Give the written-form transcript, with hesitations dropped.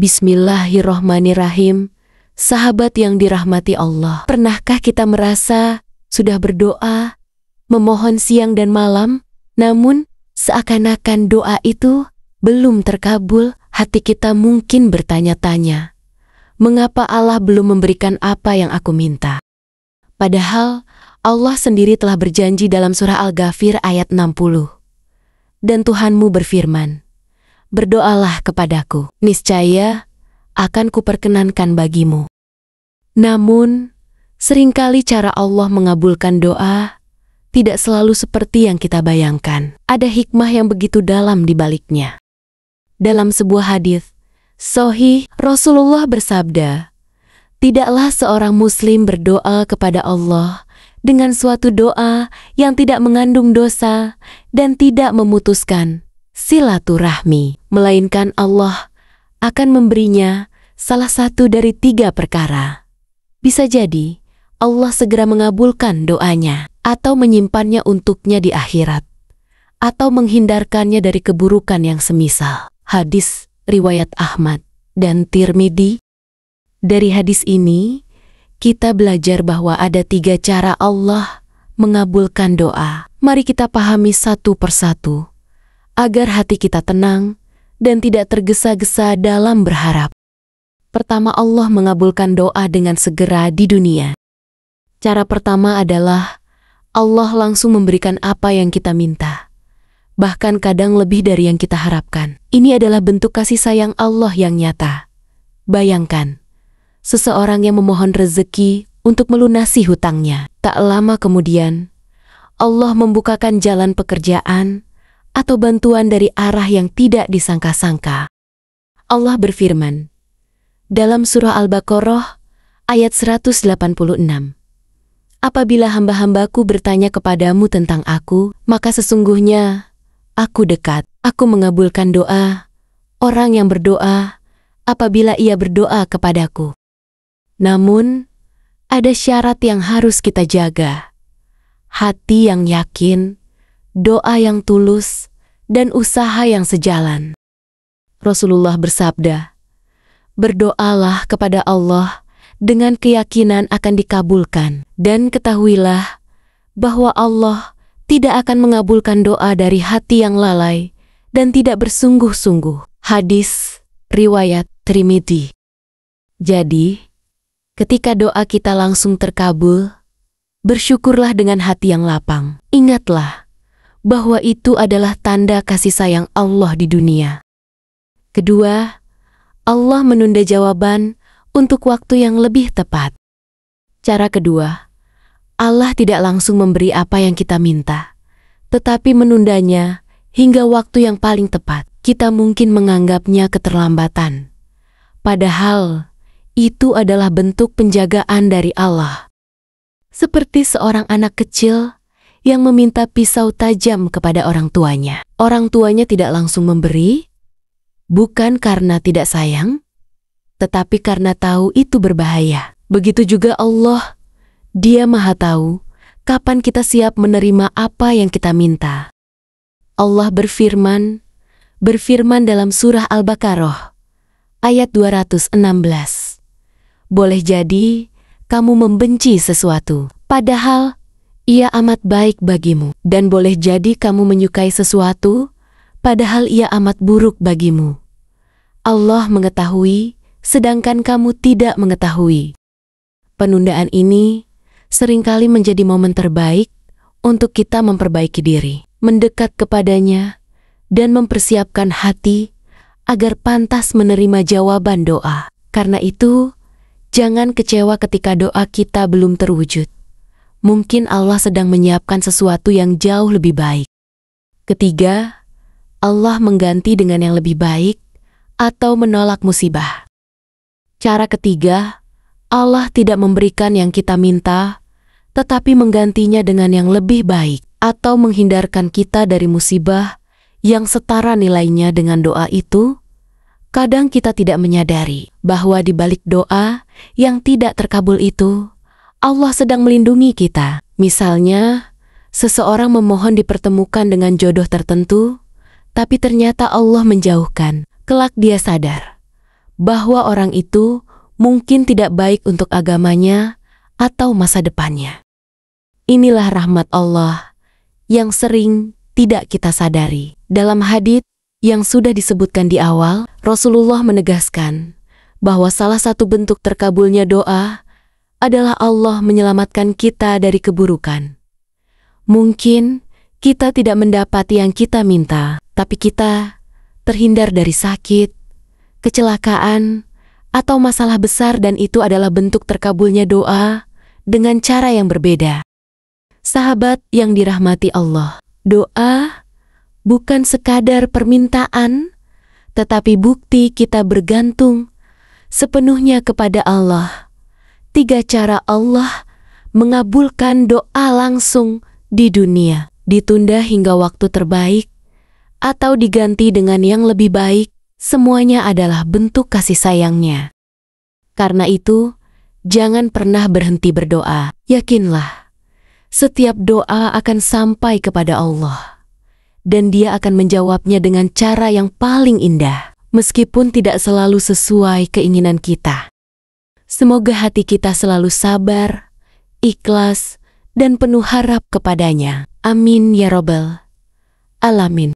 Bismillahirrohmanirrahim. Sahabat yang dirahmati Allah, pernahkah kita merasa sudah berdoa, memohon siang dan malam, namun seakan-akan doa itu belum terkabul? Hati kita mungkin bertanya-tanya, mengapa Allah belum memberikan apa yang aku minta? Padahal Allah sendiri telah berjanji dalam surah Al-Ghafir ayat 60. Dan Tuhanmu berfirman, berdoalah kepadaku, niscaya akan kuperkenankan bagimu. Namun, seringkali cara Allah mengabulkan doa tidak selalu seperti yang kita bayangkan. Ada hikmah yang begitu dalam di baliknya. Dalam sebuah hadis sahih, Rasulullah bersabda, tidaklah seorang muslim berdoa kepada Allah dengan suatu doa yang tidak mengandung dosa dan tidak memutuskan silaturahmi, melainkan Allah akan memberinya salah satu dari 3 perkara. Bisa jadi Allah segera mengabulkan doanya, atau menyimpannya untuknya di akhirat, atau menghindarkannya dari keburukan yang semisal. Hadis riwayat Ahmad dan Tirmidzi. Dari hadis ini, kita belajar bahwa ada 3 cara Allah mengabulkan doa. Mari kita pahami satu persatu, agar hati kita tenang dan tidak tergesa-gesa dalam berharap. Pertama, Allah mengabulkan doa dengan segera di dunia. Cara pertama adalah Allah langsung memberikan apa yang kita minta, bahkan kadang lebih dari yang kita harapkan. Ini adalah bentuk kasih sayang Allah yang nyata. Bayangkan, seseorang yang memohon rezeki untuk melunasi hutangnya. Tak lama kemudian, Allah membukakan jalan pekerjaan atau bantuan dari arah yang tidak disangka-sangka. Allah berfirman dalam surah Al-Baqarah ayat 186. Apabila hamba-hambaku bertanya kepadamu tentang aku, maka sesungguhnya aku dekat. Aku mengabulkan doa orang yang berdoa apabila ia berdoa kepadaku. Namun, ada syarat yang harus kita jaga. Hati yang yakin, doa yang tulus, dan usaha yang sejalan. Rasulullah bersabda, berdoalah kepada Allah dengan keyakinan akan dikabulkan, dan ketahuilah bahwa Allah tidak akan mengabulkan doa dari hati yang lalai dan tidak bersungguh-sungguh. Hadis riwayat Tirmidzi. Jadi, ketika doa kita langsung terkabul, bersyukurlah dengan hati yang lapang. Ingatlah bahwa itu adalah tanda kasih sayang Allah di dunia. Kedua, Allah menunda jawaban untuk waktu yang lebih tepat. Cara kedua, Allah tidak langsung memberi apa yang kita minta, tetapi menundanya hingga waktu yang paling tepat. Kita mungkin menganggapnya keterlambatan, padahal itu adalah bentuk penjagaan dari Allah. Seperti seorang anak kecil yang meminta pisau tajam kepada orang tuanya. Orang tuanya tidak langsung memberi, bukan karena tidak sayang, tetapi karena tahu itu berbahaya. Begitu juga Allah, Dia Maha Tahu kapan kita siap menerima apa yang kita minta. Allah berfirman dalam surah Al-Baqarah ayat 216. Boleh jadi kamu membenci sesuatu, padahal ia amat baik bagimu. Dan boleh jadi kamu menyukai sesuatu, padahal ia amat buruk bagimu. Allah mengetahui, sedangkan kamu tidak mengetahui. Penundaan ini seringkali menjadi momen terbaik untuk kita memperbaiki diri, mendekat kepadanya, dan mempersiapkan hati agar pantas menerima jawaban doa. Karena itu, jangan kecewa ketika doa kita belum terwujud. Mungkin Allah sedang menyiapkan sesuatu yang jauh lebih baik. Ketiga, Allah mengganti dengan yang lebih baik atau menolak musibah. Cara ketiga, Allah tidak memberikan yang kita minta, tetapi menggantinya dengan yang lebih baik, atau menghindarkan kita dari musibah yang setara nilainya dengan doa itu. Kadang kita tidak menyadari bahwa di balik doa yang tidak terkabul itu, Allah sedang melindungi kita. Misalnya, seseorang memohon dipertemukan dengan jodoh tertentu, tapi ternyata Allah menjauhkan. Kelak dia sadar bahwa orang itu mungkin tidak baik untuk agamanya atau masa depannya. Inilah rahmat Allah yang sering tidak kita sadari. Dalam hadits yang sudah disebutkan di awal, Rasulullah menegaskan bahwa salah satu bentuk terkabulnya doa adalah Allah menyelamatkan kita dari keburukan. Mungkin kita tidak mendapat yang kita minta, tapi kita terhindar dari sakit, kecelakaan, atau masalah besar, dan itu adalah bentuk terkabulnya doa dengan cara yang berbeda. Sahabat yang dirahmati Allah, doa bukan sekadar permintaan, tetapi bukti kita bergantung sepenuhnya kepada Allah. 3 cara Allah mengabulkan doa langsung di dunia, ditunda hingga waktu terbaik, atau diganti dengan yang lebih baik, semuanya adalah bentuk kasih sayangnya. Karena itu, jangan pernah berhenti berdoa. Yakinlah, setiap doa akan sampai kepada Allah, dan Dia akan menjawabnya dengan cara yang paling indah, meskipun tidak selalu sesuai keinginan kita. Semoga hati kita selalu sabar, ikhlas, dan penuh harap kepadanya. Amin ya Rabbal Alamin.